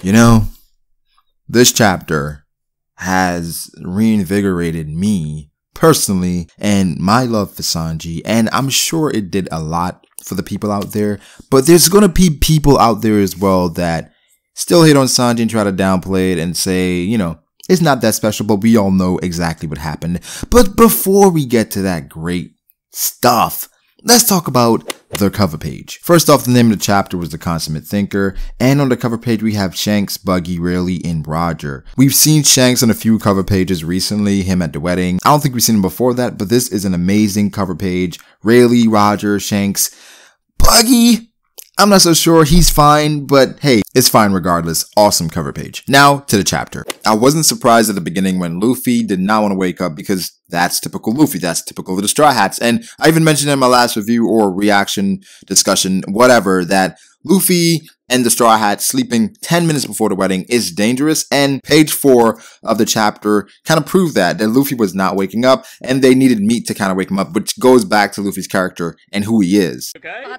You know, this chapter has reinvigorated me personally and my love for Sanji, and I'm sure it did a lot for the people out there, but there's gonna be people out there as well that still hate on Sanji and try to downplay it and say, you know, it's not that special, but we all know exactly what happened. But before we get to that great stuff, let's talk about the cover page. First off, the name of the chapter was The Consummate Thinker, and on the cover page we have Shanks, Buggy, Rayleigh, and Roger. We've seen Shanks on a few cover pages recently, him at the wedding. I don't think we've seen him before that, but this is an amazing cover page. Rayleigh, Roger, Shanks, Buggy, I'm not so sure, he's fine, but hey, it's fine regardless. Awesome cover page. Now to the chapter. I wasn't surprised at the beginning when Luffy did not want to wake up because that's typical Luffy. That's typical of the Straw Hats. And I even mentioned in my last review or reaction, discussion, whatever, that Luffy and the Straw Hats sleeping 10 minutes before the wedding is dangerous. And page 4 of the chapter kind of proved that Luffy was not waking up and they needed meat to kind of wake him up, which goes back to Luffy's character and who he is. Okay.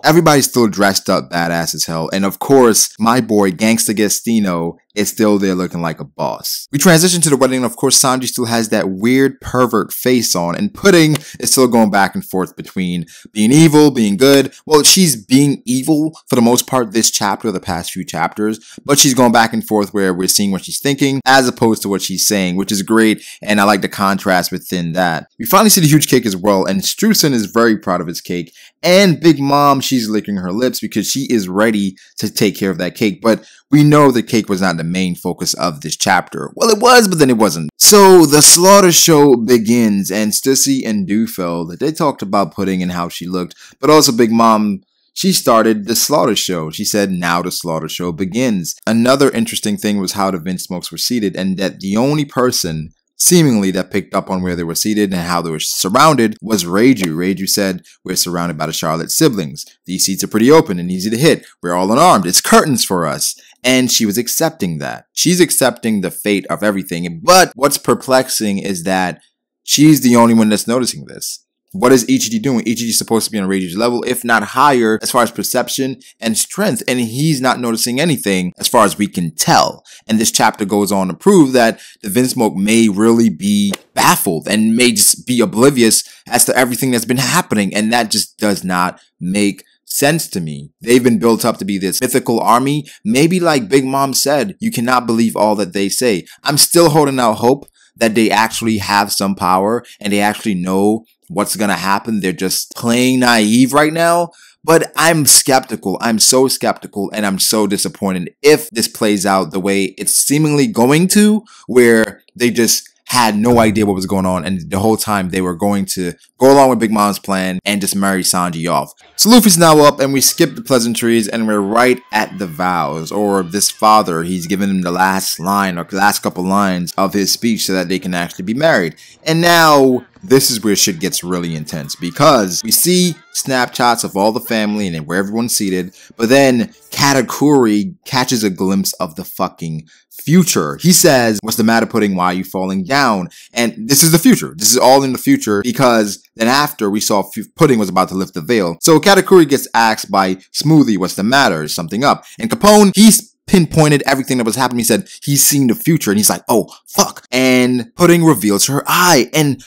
Everybody's still dressed up badass as hell, and of course, my boy Gangsta Gastino is still there looking like a boss. We transition to the wedding, and of course, Sanji still has that weird pervert face on, and Pudding is still going back and forth between being evil, being good. Well, she's being evil for the most part this chapter, the past few chapters, but she's going back and forth where we're seeing what she's thinking as opposed to what she's saying, which is great, and I like the contrast within that. We finally see the huge cake as well, and Strewson is very proud of his cake, and Big Mom, she's licking her lips because she is ready to take care of that cake, but we know the cake was not the main focus of this chapter. Well, it was, but then it wasn't. So the slaughter show begins, and Stussy and Dufeld, they talked about Pudding and how she looked, but also Big Mom, she started the slaughter show. She said, now the slaughter show begins. Another interesting thing was how the Vinsmokes were seated, and that the only person seemingly that picked up on where they were seated and how they were surrounded was Reiju. Reiju said, we're surrounded by the Charlotte siblings. These seats are pretty open and easy to hit. We're all unarmed. It's curtains for us. And she was accepting that. She's accepting the fate of everything. But what's perplexing is that she's the only one that's noticing this. What is Ichiji doing? Ichiji's supposed to be on Reiju's level, if not higher, as far as perception and strength, and he's not noticing anything as far as we can tell. And this chapter goes on to prove that the Vinsmoke may really be baffled and may just be oblivious as to everything that's been happening, and that just does not make sense to me. They've been built up to be this mythical army. Maybe like Big Mom said, you cannot believe all that they say. I'm still holding out hope that they actually have some power and they actually know what's gonna happen. They're just playing naive right now. But I'm skeptical. I'm so skeptical and I'm so disappointed if this plays out the way it's seemingly going to, where they just had no idea what was going on, and the whole time they were going to go along with Big Mom's plan and just marry Sanji off. So Luffy's now up, and we skip the pleasantries, and we're right at the vows, or this father, he's giving him the last line, or the last couple lines of his speech so that they can actually be married. And now, this is where shit gets really intense, because we see snapshots of all the family and where everyone's seated, but then Katakuri catches a glimpse of the fucking future. He says, what's the matter, Pudding? Why are you falling down? And this is the future. This is all in the future, because then after we saw Pudding was about to lift the veil. So Katakuri gets asked by Smoothie, what's the matter? Is something up? And Capone, he's pinpointed everything that was happening. He said he's seen the future, and he's like, oh, fuck. And Pudding reveals her eye, and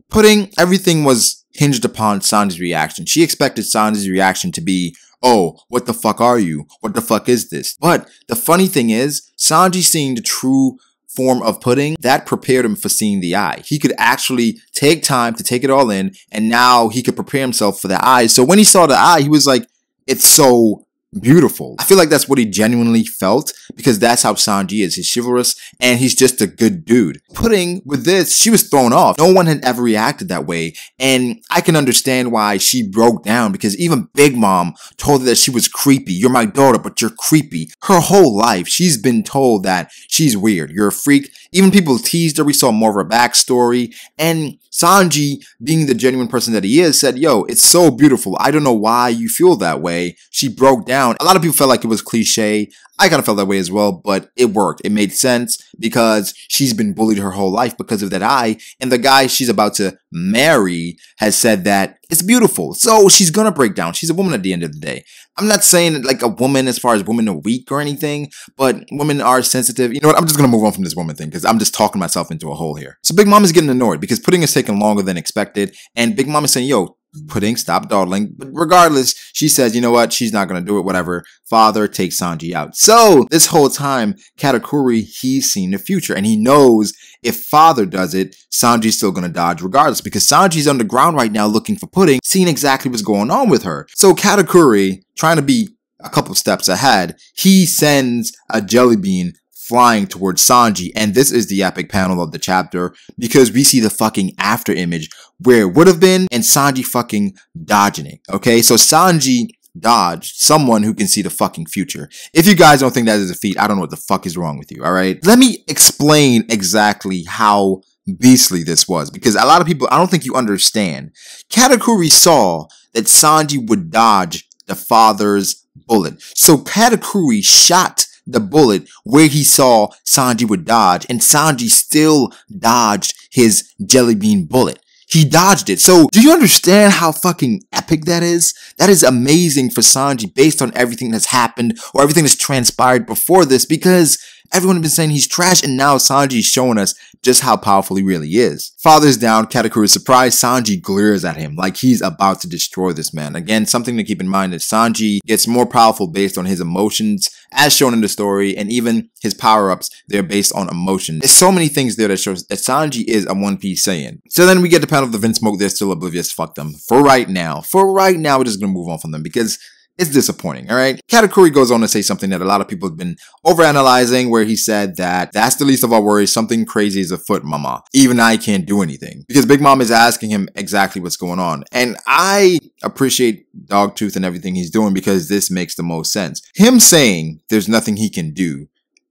Pudding, everything was hinged upon Sanji's reaction. She expected Sanji's reaction to be, oh, what the fuck are you? What the fuck is this? But the funny thing is, Sanji seeing the true form of Pudding, that prepared him for seeing the eye. He could actually take time to take it all in, and now he could prepare himself for the eye. So when he saw the eye, he was like, it's so beautiful. I feel like that's what he genuinely felt, because that's how Sanji is. He's chivalrous and he's just a good dude. Pudding, with this, she was thrown off. No one had ever reacted that way, and I can understand why she broke down, because even Big Mom told her that she was creepy. You're my daughter, but you're creepy. Her whole life, she's been told that she's weird. You're a freak. Even people teased her. We saw more of her backstory, and Sanji, being the genuine person that he is, said, yo, it's so beautiful. I don't know why you feel that way. She broke down down. A lot of people felt like it was cliche. I kind of felt that way as well, but it worked. It made sense because she's been bullied her whole life because of that eye, and the guy she's about to marry has said that it's beautiful. So she's gonna break down. She's a woman at the end of the day. I'm not saying like a woman as far as women are weak or anything, but women are sensitive. You know what? I'm just gonna move on from this woman thing because I'm just talking myself into a hole here. So Big Mom is getting annoyed because Pudding is taking longer than expected, and Big Mom is saying, yo, Pudding, stop dawdling. But regardless, she says, you know what? She's not going to do it, whatever. Father takes Sanji out. So this whole time, Katakuri, he's seen the future, and he knows if Father does it, Sanji's still going to dodge regardless, because Sanji's underground right now looking for Pudding, seeing exactly what's going on with her. So Katakuri, trying to be a couple steps ahead, he sends a jelly bean flying towards Sanji, and this is the epic panel of the chapter because we see the fucking after image where it would have been and Sanji fucking dodging it. Okay, so Sanji dodged someone who can see the fucking future. If you guys don't think that is a feat, I don't know what the fuck is wrong with you. All right, let me explain exactly how beastly this was, because a lot of people, I don't think you understand. Katakuri saw that Sanji would dodge the father's bullet, so Katakuri shot the bullet where he saw Sanji would dodge, and Sanji still dodged his jelly bean bullet. He dodged it. So do you understand how fucking epic that is? That is amazing for Sanji based on everything that's happened or everything that's transpired before this, because everyone has been saying he's trash, and now Sanji's showing us just how powerful he really is. Father's down, Katakuri is surprised, Sanji glares at him like he's about to destroy this man. Again, something to keep in mind is Sanji gets more powerful based on his emotions, as shown in the story, and even his power-ups, they're based on emotion. There's so many things there that shows that Sanji is a One Piece Saiyan. So then we get the panel of the Vinsmoke, they're still oblivious, fuck them. For right now, we're just gonna move on from them because it's disappointing, alright? Katakuri goes on to say something that a lot of people have been overanalyzing, where he said that that's the least of our worries, something crazy is afoot, mama. Even I can't do anything. Because Big Mom is asking him exactly what's going on. And I appreciate Dogtooth and everything he's doing because this makes the most sense. Him saying there's nothing he can do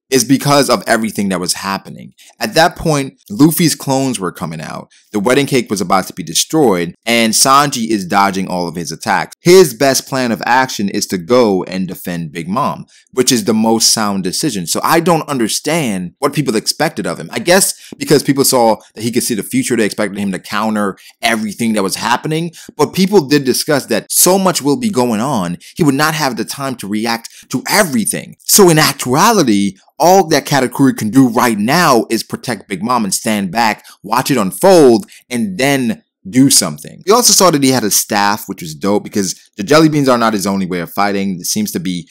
is because of everything that was happening. At that point, Luffy's clones were coming out, the wedding cake was about to be destroyed, and Sanji is dodging all of his attacks. His best plan of action is to go and defend Big Mom, which is the most sound decision. So I don't understand what people expected of him. I guess because people saw that he could see the future, they expected him to counter everything that was happening, but people did discuss that so much will be going on, he would not have the time to react to everything. So in actuality, all that Katakuri can do right now is protect Big Mom and stand back, watch it unfold, and then do something. We also saw that he had a staff, which was dope because the jelly beans are not his only way of fighting. It seems to be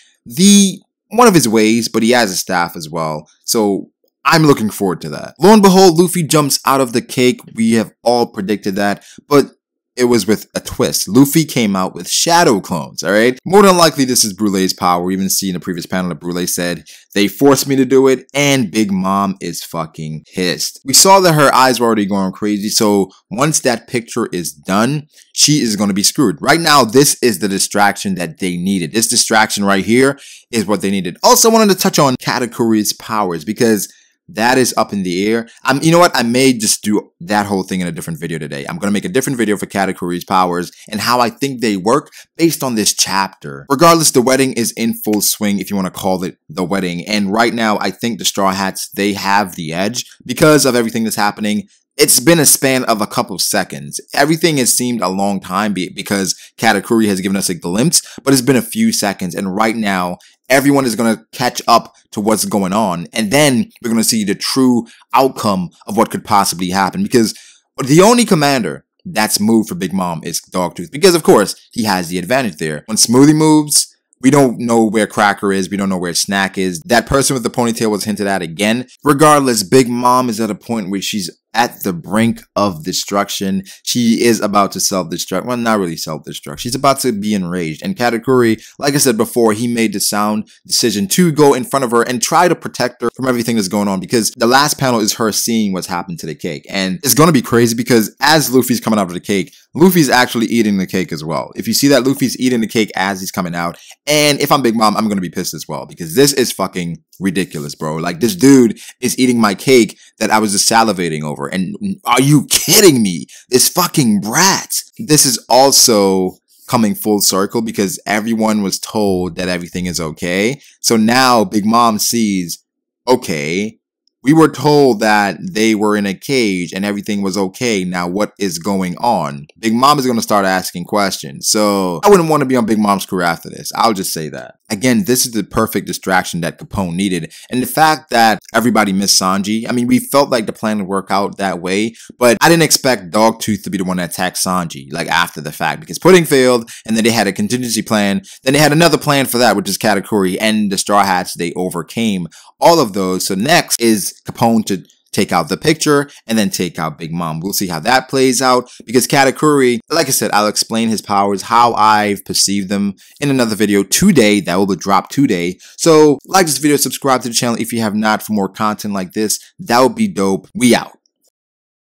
one of his ways, but he has a staff as well. So I'm looking forward to that. Lo and behold, Luffy jumps out of the cake. We have all predicted that, but it was with a twist. Luffy came out with shadow clones, alright? More than likely, this is Brulee's power. We even see in the previous panel that Brulee said, they forced me to do it, and Big Mom is fucking pissed. We saw that her eyes were already going crazy, so once that picture is done, she is going to be screwed. Right now, this is the distraction that they needed. This distraction right here is what they needed. Also, wanted to touch on Katakuri's powers, because that is up in the air. You know what? I may just do that whole thing in a different video today. I'm going to make a different video for Katakuri's powers and how I think they work based on this chapter. Regardless, the wedding is in full swing, if you want to call it the wedding. And right now, I think the Straw Hats, they have the edge because of everything that's happening. It's been a span of a couple seconds. Everything has seemed a long time because Katakuri has given us a glimpse, but it's been a few seconds. And right now, everyone is going to catch up to what's going on. And then we're going to see the true outcome of what could possibly happen. Because the only commander that's moved for Big Mom is Dogtooth. Because, of course, he has the advantage there. When Smoothie moves, we don't know where Cracker is. We don't know where Snack is. That person with the ponytail was hinted at again. Regardless, Big Mom is at a point where she's at the brink of destruction. She is about to self-destruct. Well, not really self-destruct. She's about to be enraged. And Katakuri, like I said before, he made the sound decision to go in front of her and try to protect her from everything that's going on, because the last panel is her seeing what's happened to the cake. And it's going to be crazy because as Luffy's coming out of the cake, Luffy's actually eating the cake as well. If you see that, Luffy's eating the cake as he's coming out. And if I'm Big Mom, I'm going to be pissed as well, because this is fucking ridiculous, bro. Like, this dude is eating my cake that I was just salivating over. And are you kidding me? This fucking brat. This is also coming full circle because everyone was told that everything is okay. So now Big Mom sees, okay, we were told that they were in a cage and everything was okay. Now what is going on? Big Mom is going to start asking questions. So I wouldn't want to be on Big Mom's crew after this. I'll just say that. Again, this is the perfect distraction that Capone needed. And the fact that everybody missed Sanji, I mean, we felt like the plan would work out that way, but I didn't expect Dogtooth to be the one that attacked Sanji, like after the fact, because Pudding failed, and then they had a contingency plan. Then they had another plan for that, which is Katakuri, and the Straw Hats, they overcame all of those. So next is Capone to take out the picture and then take out Big Mom. We'll see how that plays out because Katakuri, like I said, I'll explain his powers, how I've perceived them in another video today that will be dropped today. So like this video, subscribe to the channel if you have not for more content like this. That would be dope. We out.